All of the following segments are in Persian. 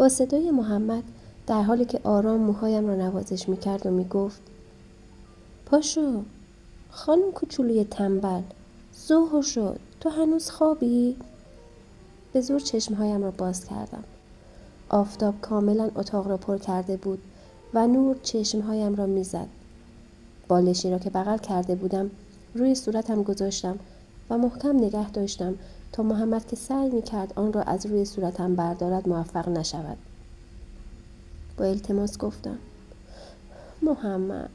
با صدای محمد در حالی که آرام موهایم را نوازش می‌کرد و می‌گفت پاشو خانم کوچولوی تنبل، ظهر شد، تو هنوز خوابی؟ به زور چشمهایم را باز کردم. آفتاب کاملا اتاق را پر کرده بود و نور چشمهایم را می‌زد. بالشی را که بغل کرده بودم روی صورتم گذاشتم و محکم نگه داشتم تا محمد که سعی می‌کرد آن را از روی صورتم بردارد موفق نشود. با التماس گفتم محمد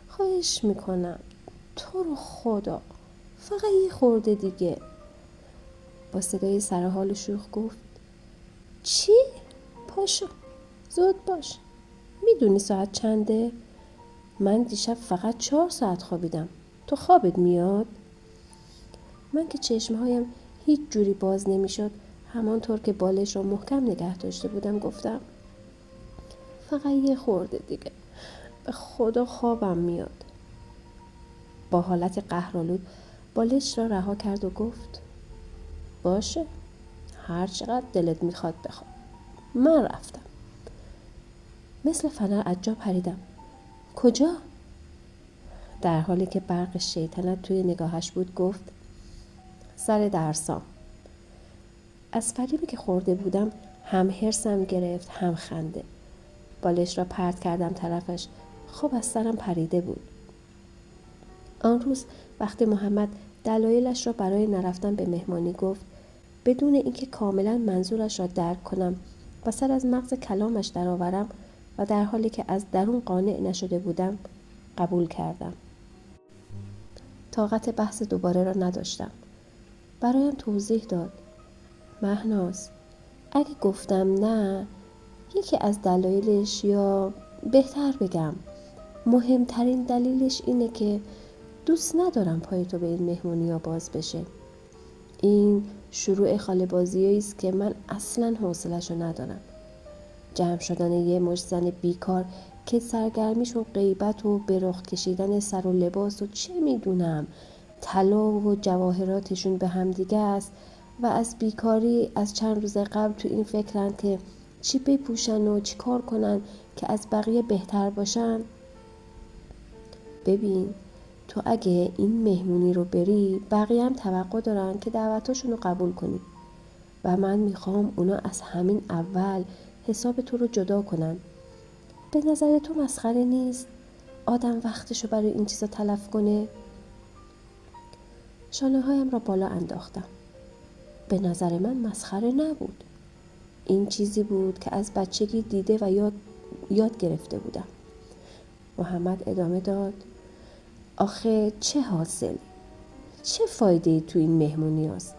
خواهش میکنم تو رو خدا فقط یه خورده دیگه. با صدای سرحال و شوخ گفت چی؟ پاشو زود باش، میدونی ساعت چنده؟ من دیشب فقط 4 ساعت خوابیدم، تو خوابت میاد؟ من که چشمهایم هیچ جوری باز نمیشد، همانطور که بالش را محکم نگه داشته بودم گفتم فقط یه خورده دیگه، به خدا خوابم میاد. با حالت قهرآلود بالش را رها کرد و گفت باشه هر چقدر دلت میخواد بخواب، من رفتم. مثل فنر از جا پریدم. کجا؟ در حالی که برق شیطنت توی نگاهش بود گفت سر درسام. از فریبی که خورده بودم هم حرصم گرفت هم خنده. بالش را پرت کردم طرفش، خواب از سرم پریده بود. آن روز وقتی محمد دلایلش را برای نرفتن به مهمانی گفت، بدون اینکه کاملا منظورش را درک کنم و سر از مغز کلامش درآورم و در حالی که از درون قانع نشده بودم قبول کردم. طاقت بحث دوباره را نداشتم. برایم توضیح داد. مهناز اگه گفتم نه، یکی از دلایلش یا بهتر بگم مهمترین دلیلش اینه که دوست ندارم پای تو به این مهمونی ها باز بشه. این شروع خاله بازیایی است که من اصلا حوصله‌شو ندارم. جمع شدن یه مشت زن بیکار که سرگرمیشون غیبت و به رخ کشیدن سر و لباس و چه میدونم طلا و جواهراتشون به هم دیگه است و از بیکاری از چند روز قبل تو این فکرن که چی بپوشن و چی کار کنن که از بقیه بهتر باشن. ببین تو اگه این مهمونی رو بری بقیه هم توقع دارن که دعوتاشون رو قبول کنی و من میخوام اونا از همین اول حساب تو رو جدا کنن. به نظر تو مسخره نیست آدم وقتشو برای این چیزا تلف کنه؟ شانه هایم را بالا انداختم. به نظر من مسخره نبود. این چیزی بود که از بچگی دیده و یاد گرفته بودم. محمد ادامه داد آخه چه حاصل؟ چه فایده ای تو این مهمونی هست؟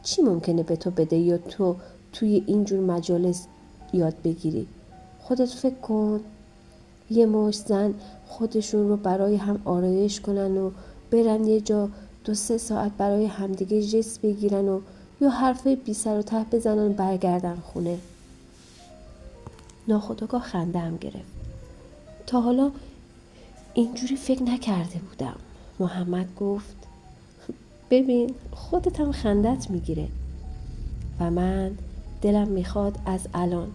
چی ممکنه به تو بده یا تو توی اینجور مجالس یاد بگیری؟ خودت فکر کن. یه مشت زن خودشون رو برای هم آرایش کنن و برن یه جا 2-3 ساعت برای همدیگه جس بگیرن و یا حرفای بی سر و ته بزنن برگردن خونه. ناخودآگاه خنده‌ام گرفت. تا حالا اینجوری فکر نکرده بودم. محمد گفت ببین خودت هم خندت میگیره و من دلم میخواد از الان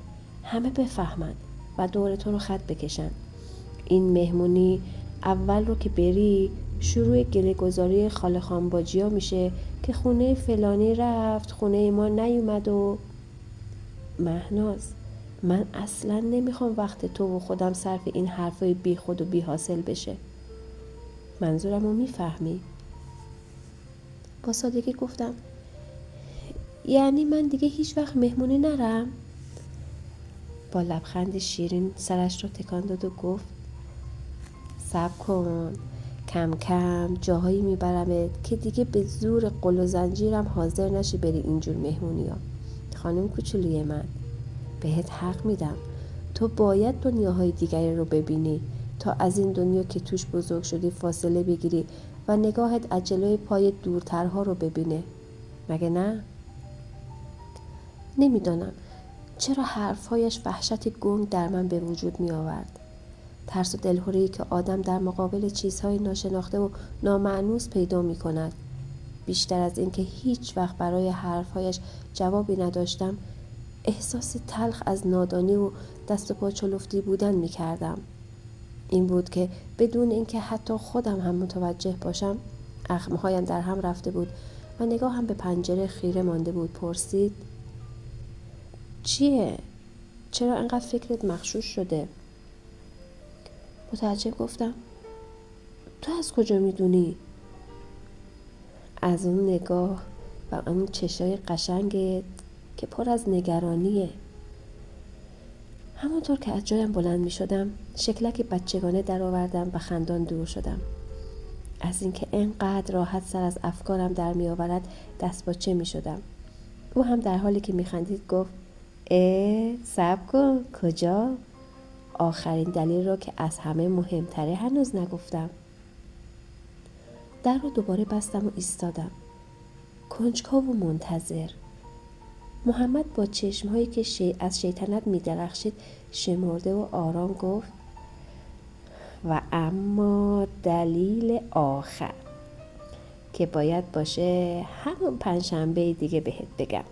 همه بفهمن و دور تو رو خط بکشن. این مهمونی اول رو که بری شروع گله گذاری خاله خانباجیا میشه که خونه فلانی رفت خونه ما نیومد و مهناز من اصلا نمیخوام وقت تو و خودم صرف این حرفای بی خود و بی حاصل بشه. منظورم رو میفهمی؟ با سادگی گفتم یعنی من دیگه هیچ وقت مهمونی نرم؟ با لبخند شیرین سرش رو تکان داد و گفت صبر کن، کم کم جاهایی میبرمت که دیگه به زور قل و زنجیرم حاضر نشی بری اینجور مهمونی ها. خانم کوچولوی من بهت حق میدم، تو باید دنیاهای دیگری رو ببینی تا از این دنیا که توش بزرگ شدی فاصله بگیری و نگاهت از جلوی پای دورترها رو ببینه، مگه نه؟ نمیدانم چرا حرفهایش وحشت گنگ در من به وجود می آورد. ترس و دلهوره‌ای که آدم در مقابل چیزهای ناشناخته و نامأنوس پیدا می کند. بیشتر از این که هیچ وقت برای حرفهایش جوابی نداشتم، احساس تلخ از نادانی و دست و پا چلفتی بودن می کردم. این بود که بدون اینکه حتی خودم هم متوجه باشم اخمهایم در هم رفته بود و نگاهم به پنجره خیره مانده بود. پرسید: چیه؟ چرا انقدر فکرت مغشوش شده؟ متعجب گفتم: تو از کجا میدونی؟ از اون نگاه و اون چشای قشنگت که پر از نگرانیه. همونطور که از جایم بلند می شدم شکلک بچگانه در آوردم و خندان دور شدم. از اینکه اینقدر راحت سر از افکارم در می آورد دست باچه می شدم. او هم در حالی که می خندید گفت: صبر کن، کجا؟ آخرین دلیل را که از همه مهمتره هنوز نگفتم. در رو دوباره بستم و ایستادم، کنجکاو و منتظر. محمد با چشمهایی که از شیطنت می درخشید شمرده و آرام گفت: و اما دلیل آخر که باید باشه همون پنجشنبه دیگه بهت بگم.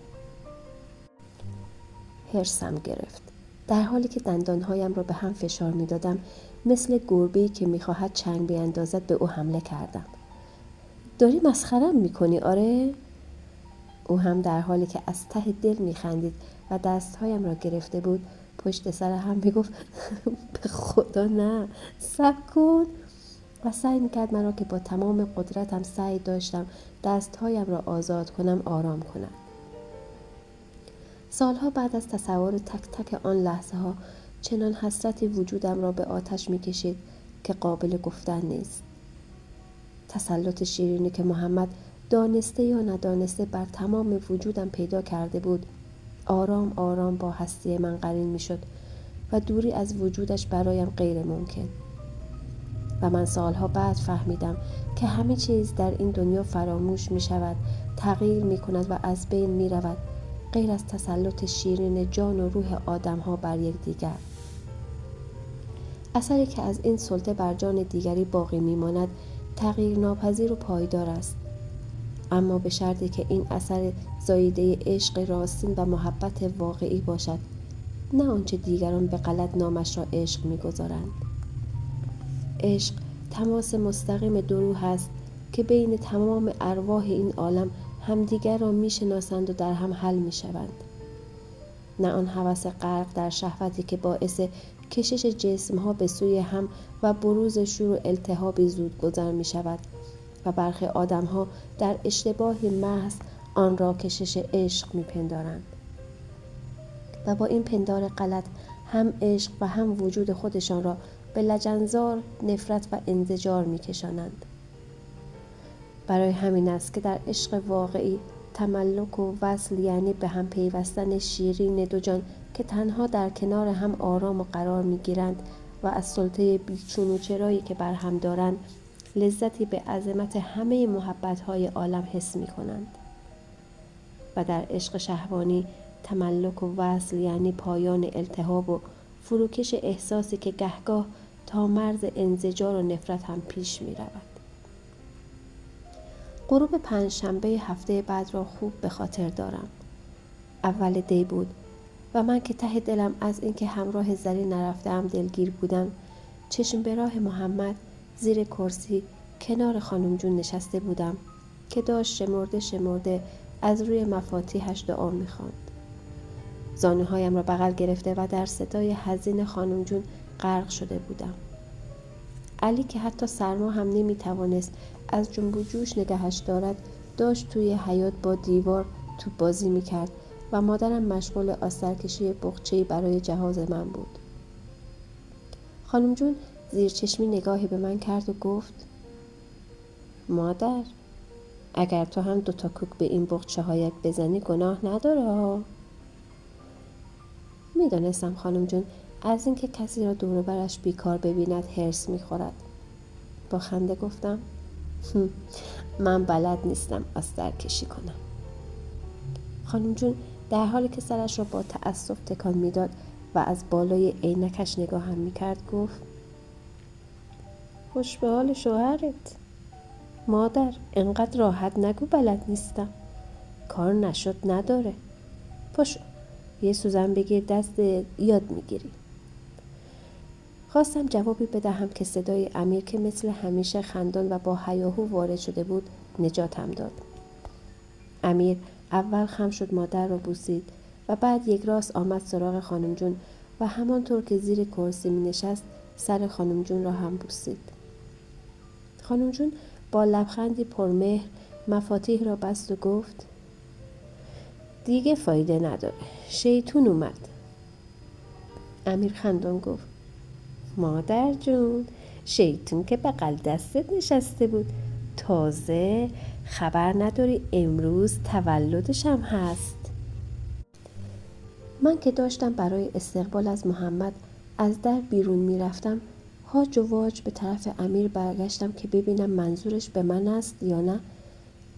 هرسم گرفت. در حالی که دندانهایم را به هم فشار می دادم مثل گربه‌ای که می خواهد چنگ بیندازد به او حمله کردم. داری مسخرم می کنی آره؟ او هم در حالی که از ته دل می خندید و دستهایم را گرفته بود پشت سر هم می گفت: به خدا نه، صبر کن. و سعی می کرد مرا که با تمام قدرتم سعی داشتم دستهایم را آزاد کنم آرام کنم. سالها بعد از تصور تک تک آن لحظه ها چنان حسرتی وجودم را به آتش می کشید که قابل گفتن نیست. تسلط شیرینی که محمد دانسته یا ندانسته بر تمام وجودم پیدا کرده بود آرام آرام با هستی من قرین می شد و دوری از وجودش برایم غیر ممکن. و من سالها بعد فهمیدم که همه چیز در این دنیا فراموش می شود، تغییر می کند و از بین می رود غیر از تسلط شیرین جان و روح آدم ها بر یکدیگر. اثری که از این سلطه بر جان دیگری باقی می ماند تغییر ناپذیر و پایدار است، اما به شرطی که این اثر زاییده عشق راستین و محبت واقعی باشد، نه آنچه دیگران به غلط نامش را عشق می‌گذارند. عشق تماس مستقیم دو روح است که بین تمام ارواح این عالم همدیگر را می‌شناسند و در هم حل می‌شوند. نه آن هوس غرق در شهوتی که باعث کشش جسم‌ها به سوی هم و بروز شور و التهابی زودگذر می‌شود و برخی آدم‌ها در اشتباهی محض آن را کشش عشق می‌پندارند و با این پندار غلط هم عشق و هم وجود خودشان را به لجنزار، نفرت و انزجار می‌کشانند. برای همین است که در عشق واقعی تملک و وصل یعنی به هم پیوستن شیرین دو جان که تنها در کنار هم آرام و قرار می‌گیرند و از سلطه بیچون و چرایی که بر هم دارند لذتی به عظمت همه محبت‌های عالم حس می‌کنند. و در عشق شهوانی تملک و وصل یعنی پایان التهاب و فروکش احساسی که گهگاه تا مرز انزجار و نفرت هم پیش می‌رود. غروب پنجشنبه هفته بعد را خوب به خاطر دارم. اول دی بود و من که ته دلم از اینکه همراه زری نرفتم دلگیر بودم، چشم به راه محمد زیر کرسی کنار خانم جون نشسته بودم که داشت شمرده از روی مفاتیحش دعا می‌خواند. زانوهایم را بغل گرفته و در صدای حزین خانم جون غرق شده بودم. علی که حتی سرما هم نمی‌توانست از جنب و جوش نگهش دارد داشت توی حیاط با دیوار توپ بازی می‌کرد و مادرم مشغول آسترکشی بقچه‌ای برای جهاز من بود. خانم جون زیر چشمی نگاهی به من کرد و گفت: مادر، اگر تو هم 2 کوک به این بقچه‌هایت بزنی گناه نداره ها. میدانستم خانم جون از اینکه کسی را دور و برش بیکار ببیند هرس می‌خورد. با خنده گفتم: من بلد نیستم آسترکشی کنم. خانم جون در حالی که سرش را با تأسف تکان میداد و از بالای عینکش نگاهم میکرد گفت: خوش به حال شوهرت. مادر، انقدر راحت نگو بلد نیستم. کار نشد نداره. پاشو یه سوزن بگیر دست یاد میگیری. خواستم جوابی بدهم که صدای امیر که مثل همیشه خندان و با هیاهو وارد شده بود نجاتم داد. امیر اول خم شد مادر را بوسید و بعد یک راست آمد سراغ خانم جون و همانطور که زیر کرسی می نشست سر خانم جون را هم بوسید. خانم جون با لبخندی پرمهر مفاتیح را بست و گفت دیگه فایده نداره، شیطون اومد. امیر خندان گفت مادر جون، شیطون که بغل دستت نشسته بود، تازه خبر نداری امروز تولدش هم هست. من که داشتم برای استقبال از محمد از در بیرون می رفتم هاج و واج به طرف امیر برگشتم که ببینم منظورش به من است یا نه،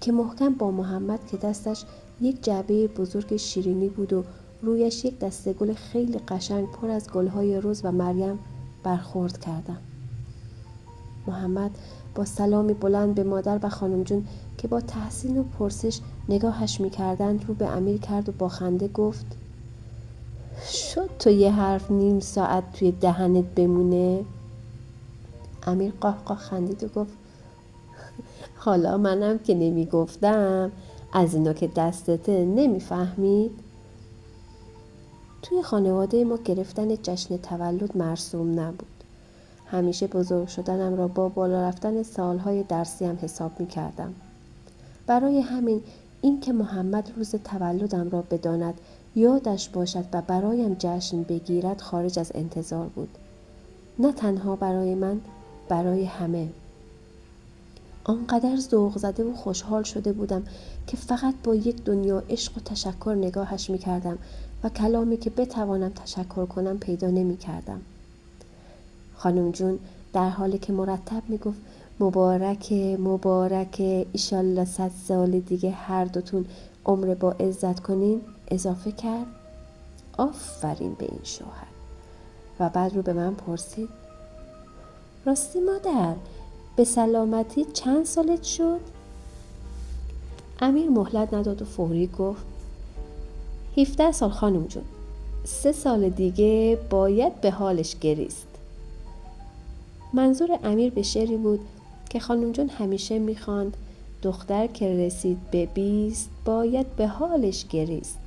که محکم با محمد که دستش یک جعبه بزرگ شیرینی بود و رویش یک دسته گل خیلی قشنگ پر از گلهای رز و مریم برخورد کردم. محمد با سلامی بلند به مادر و خانم جون که با تحسین و پرسش نگاهش می‌کردند رو به امیر کرد و با خنده گفت شد تو یه حرف نیم ساعت توی دهنت بمونه؟ امیر قاه خندید و گفت حالا منم که نمیگفتم از اینا که دستته نمیفهمید؟ توی خانواده ما گرفتن جشن تولد مرسوم نبود. همیشه بزرگ شدنم را با بالا رفتن سالهای درسیم حساب می کردم. برای همین این که محمد روز تولدم را بداند، یادش باشد و برایم جشن بگیرد خارج از انتظار بود. نه تنها برای من، برای همه. آنقدر ذوق زده و خوشحال شده بودم که فقط با یک دنیا عشق و تشکر نگاهش می کردم و کلامی که بتوانم تشکر کنم پیدا نمی کردم. خانم جون در حالی که مرتب می گفت مبارکه مبارکه ایشالله 100 سال دیگه هر دوتون عمر با عزت کنین اضافه کرد آفرین به این شوهر. و بعد رو به من پرسید راستی مادر به سلامتی چند سالت شد؟ امیر مهلت نداد و فوری گفت 17 سال خانم جون، 3 سال دیگه باید به حالش گریست. منظور امیر به شعری بود که خانم جون همیشه میخواند دختر که رسید به 20 باید به حالش گریست.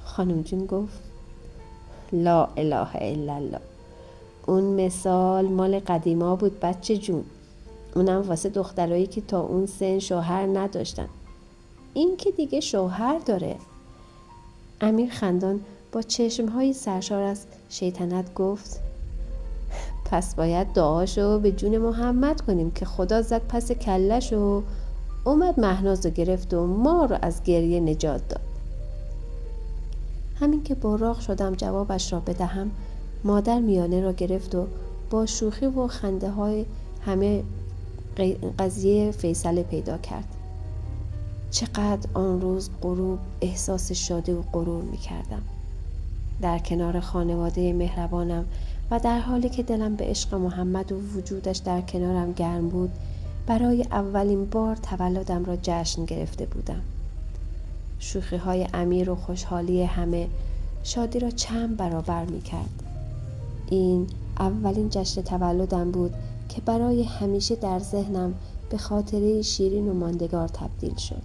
خانم جون گفت لا اله الا الله، اون مثال مال قدیما بود بچه جون، اونم واسه دخترایی که تا اون سن شوهر نداشتن. این که دیگه شوهر داره. امیر خندان با چشمهای سرشار از شیطنت گفت پس باید دعاشو به جون محمد کنیم که خدا زد پس کلش و اومد مهنازو گرفت و ما رو از گریه نجات داد. همین که براق شدم جوابش را بدهم، مادر میانه را گرفت و با شوخی و خنده های همه قضیه فیصله پیدا کرد. چقدر آن روز غروب احساس شادی و غرور می کردم. در کنار خانواده مهربانم و در حالی که دلم به عشق محمد و وجودش در کنارم گرم بود، برای اولین بار تولدم را جشن گرفته بودم. شوخی های امیر و خوشحالی همه شادی را چند برابر می کرد. این اولین جشن تولدم بود که برای همیشه در ذهنم به خاطره شیرین و ماندگار تبدیل شد.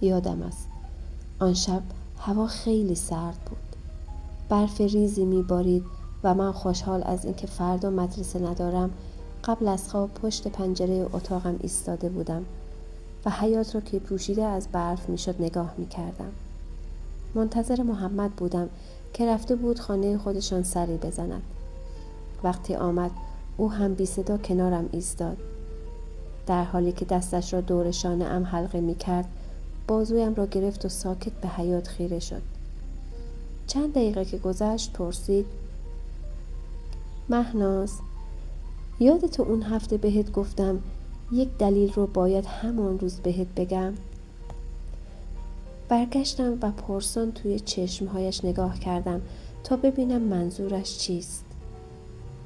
یادم است آن شب هوا خیلی سرد بود. برف ریزی میبارید و من خوشحال از اینکه فردا مدرسه ندارم قبل از خواب پشت پنجره اتاقم ایستاده بودم و حیاط را که پوشیده از برف میشد نگاه میکردم. منتظر محمد بودم که رفته بود خانه خودشان سری بزند. وقتی آمد او هم بی صدا کنارم ایستاد. در حالی که دستش را دور شانه‌ام حلقه میکرد بازویم را گرفت و ساکت به حیاط خیره شد. چند دقیقه که گذشت پرسید مهناز، یادت اون هفته بهت گفتم یک دلیل رو باید همان روز بهت بگم؟ برگشتم و پرسان توی چشمهایش نگاه کردم تا ببینم منظورش چیست.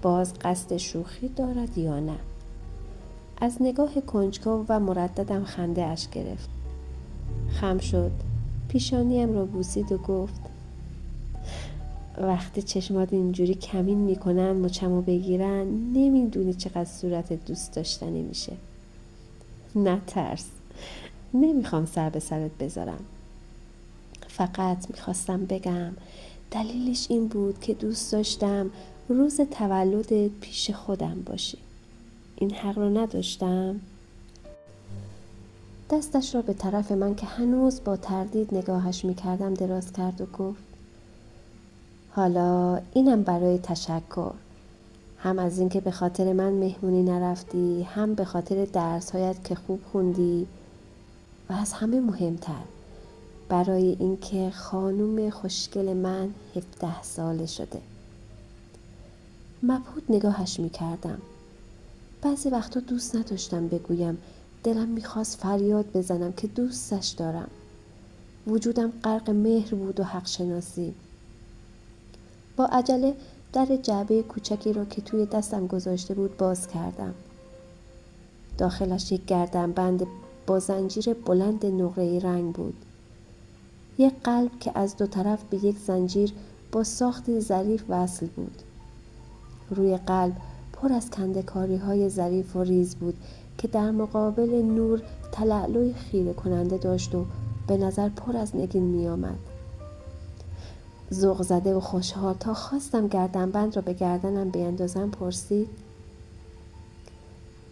باز قصد شوخی دارد یا نه؟ از نگاه کنجکاو و مرددم خنده اش گرفت. خم شد، پیشانیم را بوسید و گفت وقتی چشمات اینجوری کمین میکنن مچمو بگیرن نمیدونی چقدر صورت دوست داشتنی میشه. نه ترس، نمیخوام سر به سرت بذارم. فقط میخواستم بگم دلیلش این بود که دوست داشتم روز تولدت پیش خودم باشی. این حق رو نداشتم؟ دستش را به طرف من که هنوز با تردید نگاهش میکردم دراز کرد و گفت حالا اینم برای تشکر، هم از اینکه به خاطر من مهمونی نرفتی، هم به خاطر درس‌هایت که خوب خوندی، و از همه مهمتر برای اینکه خانوم خوشگل من 17 ساله شده. مبهوت نگاهش میکردم. بعضی وقتا دوست نداشتم بگویم، دلم میخواست فریاد بزنم که دوستش دارم. وجودم غرق مهر بود و حق شناسی. با عجله در جعبه کوچکی را که توی دستم گذاشته بود باز کردم. داخلش یک گردنبند با زنجیر بلند نقره‌ای رنگ بود. یک قلب که از دو طرف به یک زنجیر با ساختی ظریف وصل بود. روی قلب پر از کنده‌کاری‌های ظریف و ریز بود که در مقابل نور تلألؤی خیره کننده داشت و به نظر پر از نگین می آمد. ذوق زده و خوشحال تا خواستم گردنبند را به گردنم بیندازم پرسید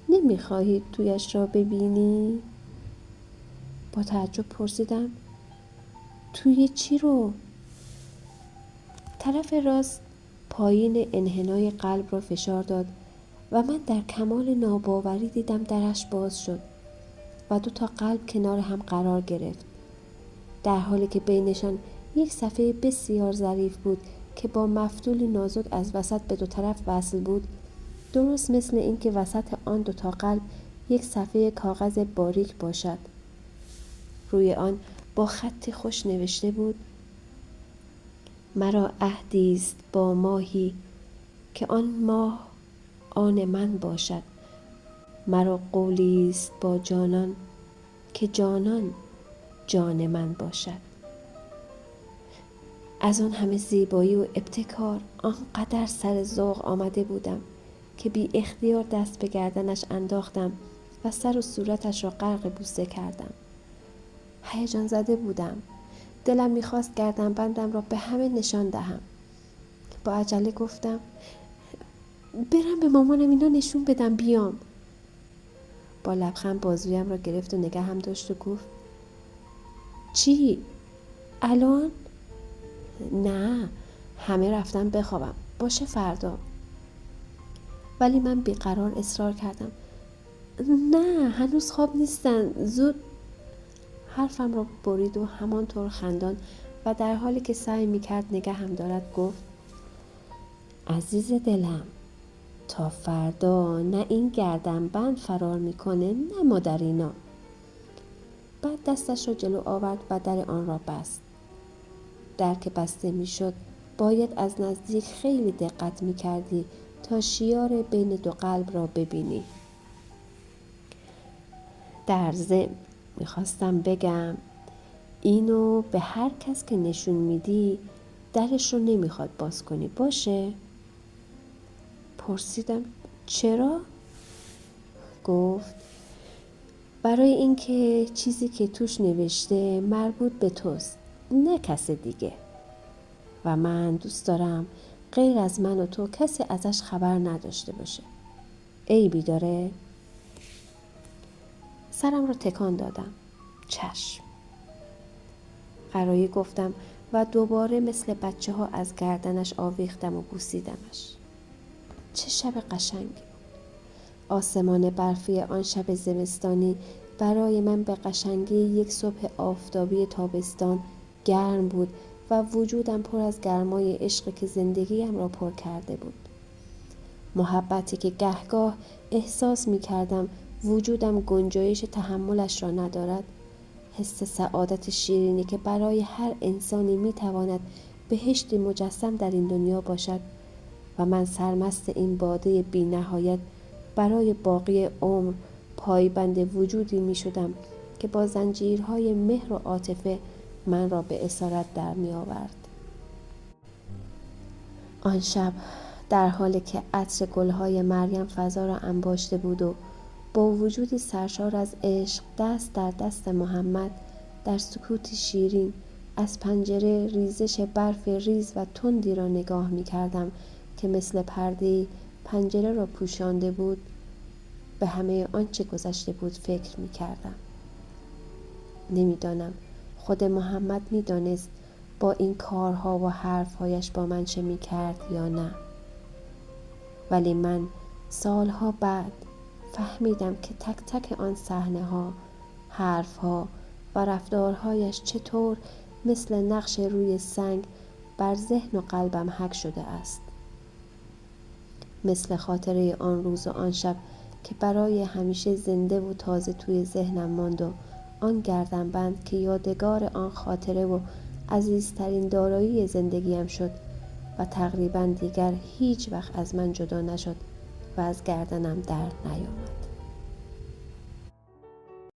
نمیخواهی تویش را ببینی؟ با تعجب پرسیدم توی چی رو؟ طرف راست پایین انحنای قلب را فشار داد و من در کمال ناباوری دیدم درش باز شد و 2 تا قلب کنار هم قرار گرفت، در حالی که بینشان یک صفحه بسیار ظریف بود که با مفتولی نازک از وسط به 2 طرف وصل بود، درست مثل این که وسط آن 2 تا قلب یک صفحه کاغذ باریک باشد. روی آن با خط خوش نوشته بود مرا عهدی است با ماهی که آن ماه آن من باشد، مرا قولی است با جانان که جانان جان من باشد. از آن همه زیبایی و ابتکار آنقدر سر ذوق آمده بودم که بی اختیار دست به گردنش انداختم و سر و صورتش را غرق بوسه کردم. هیجان زده بودم. دلم میخواست گردنبندم را به همه نشان دهم. با عجله گفتم برم به مامانم اینا نشون بدم بیام. با لبخند بازویم را گرفت و نگاهم داشت و گفت چی؟ الان؟ نه، همه رفتن بخوابم، باشه فردا. ولی من بیقرار اصرار کردم نه هنوز خواب نیستن، زود. حرفم را برید و همانطور خندان و در حالی که سعی میکرد نگاهم دارد گفت عزیز دلم تا فردا نه این گردنبند فرار میکنه نه مادرینا. بعد دستش را جلو آورد و در آن را بست. در که بسته میشد باید از نزدیک خیلی دقت میکردی تا شیار بین 2 قلب را ببینی. در ضمن میخواستم بگم اینو به هر کس که نشون میدی درش رو نمیخواد باز کنی، باشه؟ پرسیدم چرا؟ گفت برای اینکه چیزی که توش نوشته مربوط به توست نه کس دیگه و من دوست دارم غیر از من و تو کسی ازش خبر نداشته باشه. عیبی داره؟ سرم رو تکان دادم. چشم. قرایی گفتم و دوباره مثل بچه ها از گردنش آویختم و بوسیدمش. چه شب قشنگی. آسمان برفی آن شب زمستانی برای من به قشنگی یک صبح آفتابی تابستان گرم بود و وجودم پر از گرمای عشقی که زندگیم را پر کرده بود. محبتی که گهگاه احساس می کردم وجودم گنجایش تحملش را ندارد، حس سعادت شیرینی که برای هر انسانی می تواند بهشتی مجسم در این دنیا باشد و من سرمست این باده بی نهایت برای باقی عمر پایبند وجودی می شدم که با زنجیرهای مهر و عاطفه من را به اسارت در می آورد. آن شب در حالی که عطر گلهای مریم فضا را انباشته بود و با وجودی سرشار از عشق دست در دست محمد در سکوتی شیرین از پنجره ریزش برف ریز و تندی را نگاه می کردم که مثل پرده‌ای پنجره را پوشانده بود، به همه آنچه گذشته بود فکر می کردم. نمیدانم خود محمد می دانست با این کارها و حرفهایش با من چه می کرد یا نه. ولی من سالها بعد فهمیدم که تک تک آن صحنه ها، حرف ها و رفتارهایش چطور مثل نقش روی سنگ بر ذهن و قلبم حک شده است. مثل خاطره آن روز و آن شب که برای همیشه زنده و تازه توی ذهنم ماند و آن گردنبند که یادگار آن خاطره و عزیزترین دارایی زندگیم شد و تقریبا دیگر هیچ وقت از من جدا نشد و از گردنم در نیامد.